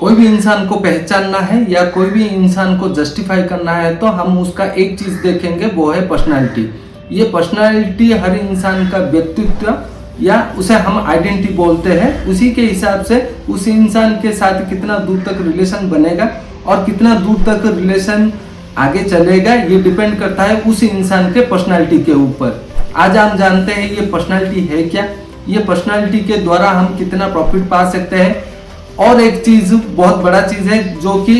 कोई भी इंसान को पहचानना है या कोई भी इंसान को जस्टिफाई करना है तो हम उसका एक चीज देखेंगे, वो है पर्सनालिटी। ये पर्सनालिटी हर इंसान का व्यक्तित्व या उसे हम आइडेंटिटी बोलते हैं, उसी के हिसाब से उस इंसान के साथ कितना दूर तक रिलेशन बनेगा और कितना दूर तक रिलेशन आगे चलेगा, ये डिपेंड करता है उस इंसान के पर्सनालिटी के ऊपर। आज हम जानते हैं ये पर्सनालिटी है क्या, ये पर्सनालिटी के द्वारा हम कितना प्रॉफिट पा सकते हैं, और एक चीज बहुत बड़ा चीज है जो कि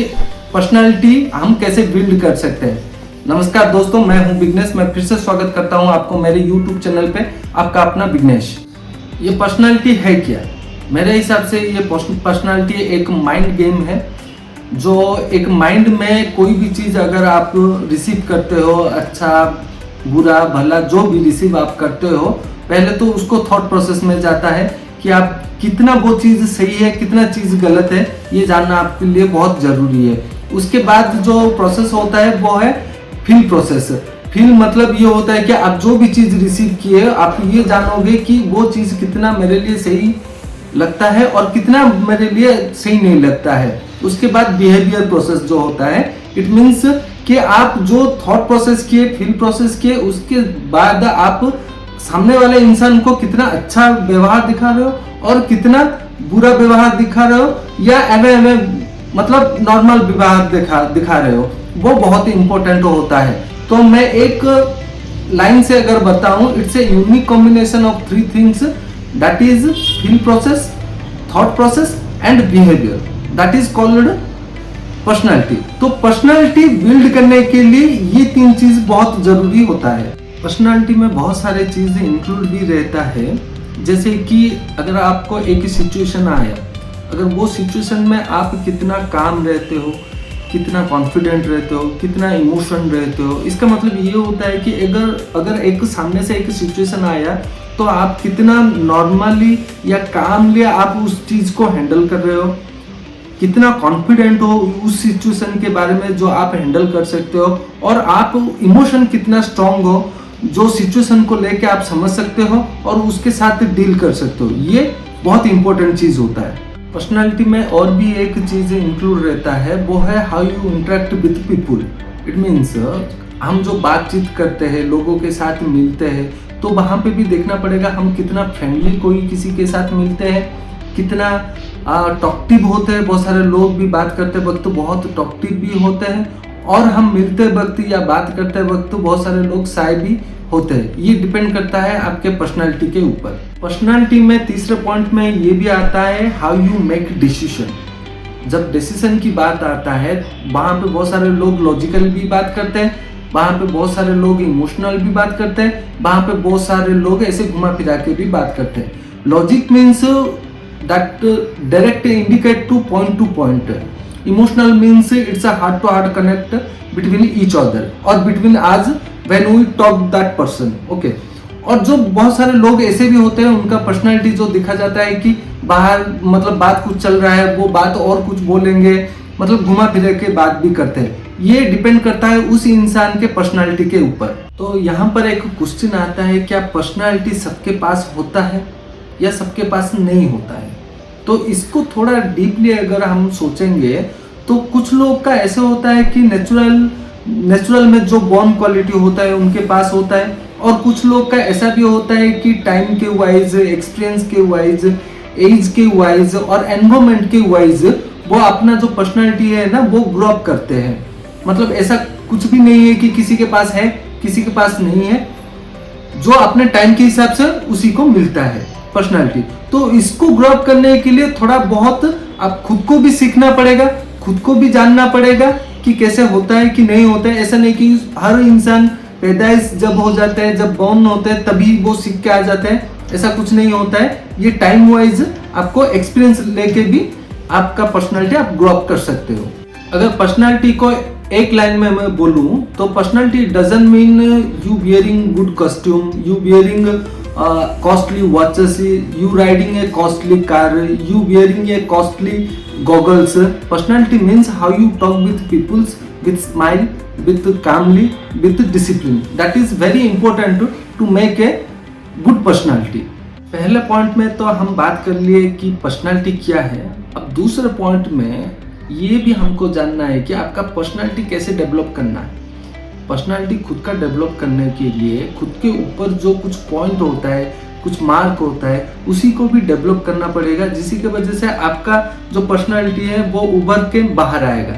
पर्सनालिटी हम कैसे बिल्ड कर सकते हैं। नमस्कार दोस्तों, मैं हूं विघ्नेश। मैं फिर से स्वागत करता हूं आपको मेरे YouTube चैनल पे, आपका अपना विघ्नेश। ये पर्सनालिटी है क्या? मेरे हिसाब से ये पर्सनालिटी एक माइंड गेम है, जो एक माइंड में कोई भी चीज अगर आप रिसीव करते हो, अच्छा बुरा भला जो भी रिसीव आप करते हो, पहले तो उसको थॉट प्रोसेस में जाता है कि आप कितना वो चीज़ सही है, कितना चीज़ गलत है, ये जानना आपके लिए बहुत ज़रूरी है। उसके बाद जो प्रोसेस होता है वो है फील प्रोसेस। फील मतलब ये होता है कि आप जो भी चीज़ रिसीव किए, आप ये जानोगे कि वो चीज़ कितना मेरे लिए सही लगता है और कितना मेरे लिए सही नहीं लगता है। उसके बाद बिहेवियर प्रोसेस जो होता है, इट मीन्स कि आप जो थॉट प्रोसेस किए, फील प्रोसेस किए, उसके बाद आप सामने वाले इंसान को कितना अच्छा व्यवहार दिखा रहे हो और कितना बुरा व्यवहार दिखा रहे हो, या एवे मतलब नॉर्मल व्यवहार दिखा रहे हो, वो बहुत ही इंपॉर्टेंट होता है। तो मैं एक लाइन से अगर बताऊं, it's a unique combination of three things, that is feel process, thought process and behaviour, that is called personality. तो पर्सनालिटी बिल्ड करने के लिए ये तीन चीज बहुत जरूरी होता है। पर्सनालिटी में बहुत सारे चीज़ें इंक्लूड भी रहता है, जैसे कि अगर आपको एक सिचुएशन आया, अगर वो सिचुएशन में आप कितना काम रहते हो, कितना कॉन्फिडेंट रहते हो, कितना इमोशन रहते हो, इसका मतलब ये होता है कि अगर एक सामने से एक सिचुएशन आया तो आप कितना नॉर्मली या कामली आप उस चीज़ को हैंडल कर रहे हो, कितना कॉन्फिडेंट हो उस सिचुएशन के बारे में जो आप हैंडल कर सकते हो, और आप इमोशन कितना स्ट्रांग हो जो सिचुएशन को लेके आप समझ सकते हो और उसके साथ डील कर सकते हो। ये बहुत इंपॉर्टेंट चीज होता है। पर्सनालिटी में और भी एक चीज इंक्लूड रहता है, वो है how you interact with people. It means हम जो बातचीत करते हैं, लोगों के साथ मिलते हैं, तो वहाँ पे भी देखना पड़ेगा हम कितना फ्रेंडली कोई किसी के साथ मिलते हैं, कितना टॉकटिव होते हैं। बहुत सारे लोग भी बात करते वक्त बहुत टॉकटिव भी होते हैं, और हम मिलते वक्त या बात करते वक्त बहुत सारे लोग शाय भी होते हैं। ये डिपेंड करता है आपके पर्सनालिटी के ऊपर। पर्सनालिटी में तीसरे पॉइंट में ये भी आता है हाउ यू मेक डिसीजन। जब डिसीजन की बात आता है, वहाँ पे बहुत सारे लोग लॉजिकल भी बात करते हैं, वहाँ पे बहुत सारे लोग इमोशनल भी बात करते हैं, वहाँ पे बहुत सारे लोग ऐसे घुमा फिरा के भी बात करते हैं। Logic means that direct indicate two point. Emotional means it's a heart to heart connect between each other or between us when we talk that person, okay? और जो बहुत सारे लोग ऐसे भी होते हैं, उनका पर्सनालिटी जो दिखा जाता है कि बाहर मतलब बात कुछ चल रहा है, वो बात और कुछ बोलेंगे, मतलब घुमा फिरा के बात भी करते हैं। ये डिपेंड करता है उस इंसान के पर्सनालिटी के ऊपर। तो यहाँ पर एक क्वेश्चन आता है, क्या पर्सनालिटी सबके पास होता है या सबके पास नहीं होता है? तो इसको थोड़ा डीपली अगर हम सोचेंगे तो कुछ लोग का ऐसे होता है कि नेचुरल में जो बॉर्न क्वालिटी होता है उनके पास होता है, और कुछ लोग का ऐसा भी होता है कि टाइम के वाइज, एक्सपीरियंस के वाइज, एज के वाइज और एनवायरमेंट के वाइज वो अपना जो पर्सनालिटी है ना, वो ग्रो अप करते हैं। मतलब ऐसा कुछ भी नहीं है कि किसी के पास है किसी के पास नहीं है, जो अपने टाइम के हिसाब से उसी को मिलता है पर्सनालिटी। तो इसको ग्रो अप करने के लिए थोड़ा बहुत आप खुद को भी सीखना पड़ेगा, खुद को भी जानना पड़ेगा कि कैसे होता है कि नहीं होता है। ऐसा नहीं कि हर इंसान पैदाइश जब हो जाता है, जब बॉर्न होते हैं तभी वो सीख के आ जाता है, ऐसा कुछ नहीं होता है। ये टाइम वाइज आपको एक्सपीरियंस लेके भी आपका पर्सनालिटी आप ग्रो अप कर सकते हो। अगर पर्सनालिटी को एक लाइन में मैं बोलूं तो personality doesn't mean you wearing good costume, you wearing costly watches, you riding a costly car, you wearing a costly goggles. Personality means how you talk with people, with smile, with calmly, with discipline. That is very important to make a good personality. पहले point में तो हम बात कर लिए कि personality क्या है, अब दूसरे पॉइंट में ये भी हमको जानना है कि आपका पर्सनालिटी कैसे डेवलप करना है। पर्सनालिटी खुद का डेवलप करने के लिए खुद के ऊपर जो कुछ पॉइंट होता है, कुछ मार्क होता है, उसी को भी डेवलप करना पड़ेगा, जिसी की वजह से आपका जो पर्सनालिटी है वो उभर के बाहर आएगा।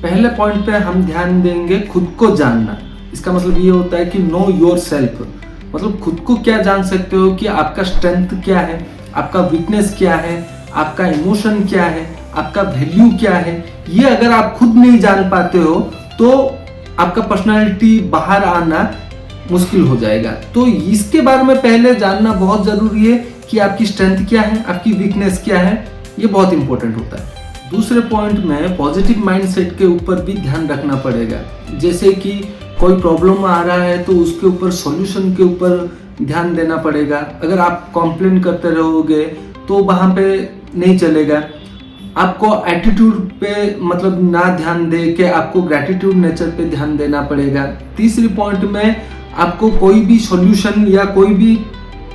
पहले पॉइंट पे हम ध्यान देंगे खुद को जानना। इसका मतलब ये होता है कि नो योर सेल्फ, मतलब खुद को क्या जान सकते हो कि आपका स्ट्रेंथ क्या है, आपका वीकनेस क्या है, आपका इमोशन क्या है, आपका वैल्यू क्या है। ये अगर आप खुद नहीं जान पाते हो तो आपका पर्सनालिटी बाहर आना मुश्किल हो जाएगा। तो इसके बारे में पहले जानना बहुत जरूरी है कि आपकी स्ट्रेंथ क्या है, आपकी वीकनेस क्या है, ये बहुत इंपॉर्टेंट होता है। दूसरे पॉइंट में पॉजिटिव माइंडसेट के ऊपर भी ध्यान रखना पड़ेगा। जैसे कि कोई प्रॉब्लम आ रहा है तो उसके ऊपर सॉल्यूशन के ऊपर ध्यान देना पड़ेगा। अगर आप कंप्लेन करते रहोगे तो वहाँ पे नहीं चलेगा। आपको एटीट्यूड पे मतलब ना ध्यान दे के आपको ग्रैटिट्यूड नेचर पे ध्यान देना पड़ेगा। तीसरी पॉइंट में आपको कोई भी सॉल्यूशन या कोई भी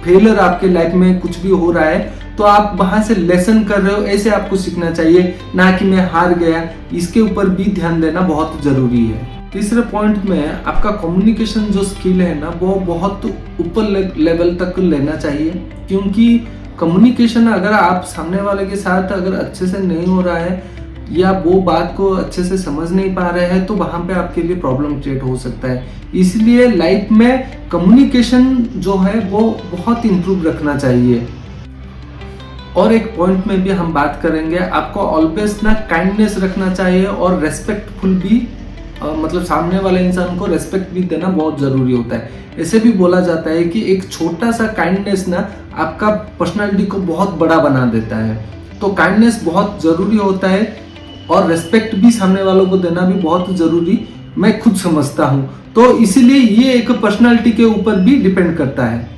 फेलियर आपके लाइफ में कुछ भी हो रहा है तो आप वहां से लेसन कर रहे हो, ऐसे आपको सीखना चाहिए, ना कि मैं हार गया। इसके ऊपर भी ध्यान देना बहुत जरूरी है। तीसरे पॉइंट में आपका कम्युनिकेशन जो स्किल है ना वो बहुत ऊपर लेवल तक लेना चाहिए, क्योंकि कम्युनिकेशन अगर आप सामने वाले के साथ अगर अच्छे से नहीं हो रहा है या वो बात को अच्छे से समझ नहीं पा रहे हैं तो वहाँ पे आपके लिए प्रॉब्लम क्रिएट हो सकता है। इसलिए लाइफ में कम्युनिकेशन जो है वो बहुत इम्प्रूव रखना चाहिए। और एक पॉइंट में भी हम बात करेंगे, आपको ऑलवेज ना काइंडनेस रखना चाहिए और रेस्पेक्टफुल भी, मतलब सामने वाले इंसान को रेस्पेक्ट भी देना बहुत जरूरी होता है। ऐसे भी बोला जाता है कि एक छोटा सा काइंडनेस ना आपका पर्सनालिटी को बहुत बड़ा बना देता है। तो काइंडनेस बहुत जरूरी होता है और रेस्पेक्ट भी सामने वालों को देना भी बहुत जरूरी मैं खुद समझता हूँ। तो इसीलिए ये एक पर्सनालिटी के ऊपर भी डिपेंड करता है।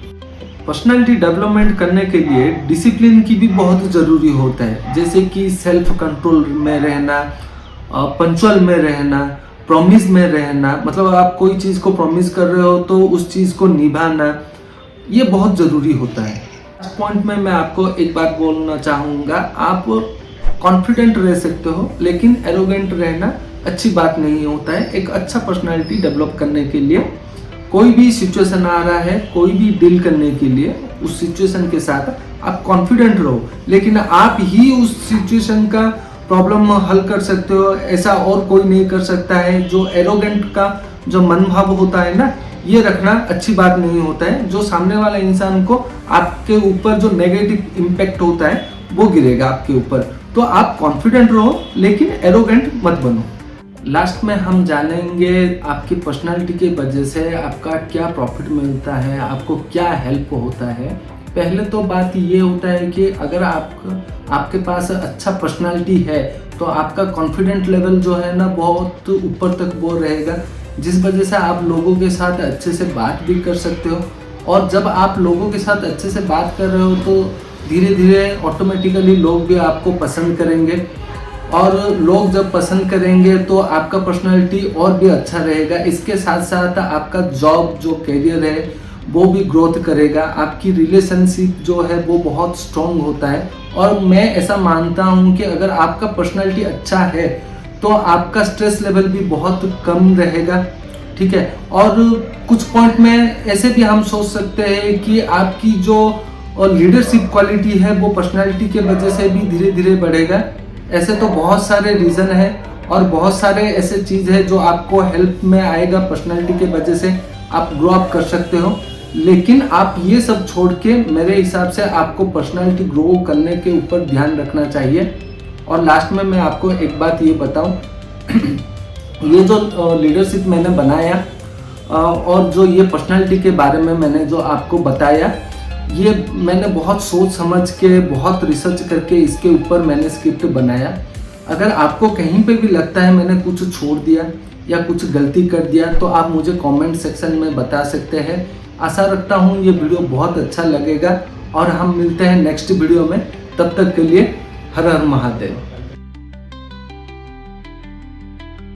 पर्सनालिटी डेवलपमेंट करने के लिए डिसिप्लिन की भी बहुत ज़रूरी होता है, जैसे कि सेल्फ कंट्रोल में रहना, पंक्चुअल में रहना, प्रॉमिस में रहना। मतलब आप कोई चीज़ को प्रॉमिस कर रहे हो तो उस चीज़ को निभाना, ये बहुत ज़रूरी होता है। इस पॉइंट में मैं आपको एक बात बोलना चाहूँगा, आप कॉन्फिडेंट रह सकते हो लेकिन एरोगेंट रहना अच्छी बात नहीं होता है। एक अच्छा पर्सनालिटी डेवलप करने के लिए कोई भी सिचुएशन आ रहा है, कोई भी डील करने के लिए उस सिचुएशन के साथ आप कॉन्फिडेंट रहो, लेकिन आप ही उस सिचुएशन का प्रॉब्लम हल कर सकते हो, ऐसा और कोई नहीं कर सकता है। जो एरोगेंट का जो मनोभाव होता है ना, ये रखना अच्छी बात नहीं होता है। जो सामने वाला इंसान को आपके ऊपर जो नेगेटिव इम्पैक्ट होता है वो गिरेगा आपके ऊपर। तो आप कॉन्फिडेंट रहो लेकिन एरोगेंट मत बनो। लास्ट में हम जानेंगे आपकी पर्सनालिटी की वजह से आपका क्या प्रॉफिट मिलता है, आपको क्या हेल्प होता है। पहले तो बात ये होता है कि अगर आपके पास अच्छा पर्सनालिटी है तो आपका कॉन्फिडेंट लेवल जो है ना बहुत ऊपर तक वो रहेगा, जिस वजह से आप लोगों के साथ अच्छे से बात भी कर सकते हो। और जब आप लोगों के साथ अच्छे से बात कर रहे हो तो धीरे धीरे ऑटोमेटिकली लोग भी आपको पसंद करेंगे, और लोग जब पसंद करेंगे तो आपका पर्सनालिटी और भी अच्छा रहेगा। इसके साथ साथ आपका जॉब जो करियर है वो भी ग्रोथ करेगा, आपकी रिलेशनशिप जो है वो बहुत स्ट्रॉन्ग होता है। और मैं ऐसा मानता हूँ कि अगर आपका पर्सनालिटी अच्छा है तो आपका स्ट्रेस लेवल भी बहुत कम रहेगा, ठीक है। और कुछ पॉइंट में ऐसे भी हम सोच सकते हैं कि आपकी जो लीडरशिप क्वालिटी है वो पर्सनालिटी के वजह से भी धीरे धीरे बढ़ेगा। ऐसे तो बहुत सारे रीज़न है और बहुत सारे ऐसे चीज़ है जो आपको हेल्प में आएगा, पर्सनालिटी के वजह से आप ग्रो अप कर सकते हो। लेकिन आप ये सब छोड़ के मेरे हिसाब से आपको पर्सनालिटी ग्रो करने के ऊपर ध्यान रखना चाहिए। और लास्ट में मैं आपको एक बात ये बताऊं, ये जो लीडरशिप मैंने बनाया और जो ये पर्सनालिटी के बारे में मैंने जो आपको बताया, ये मैंने बहुत सोच समझ के बहुत रिसर्च करके इसके ऊपर मैंने स्क्रिप्ट बनाया। अगर आपको कहीं पे भी लगता है मैंने कुछ छोड़ दिया या कुछ गलती कर दिया तो आप मुझे कमेंट सेक्शन में बता सकते हैं। आशा रखता हूँ ये वीडियो बहुत अच्छा लगेगा और हम मिलते हैं नेक्स्ट वीडियो में। तब तक के लिए हर हर महादेव।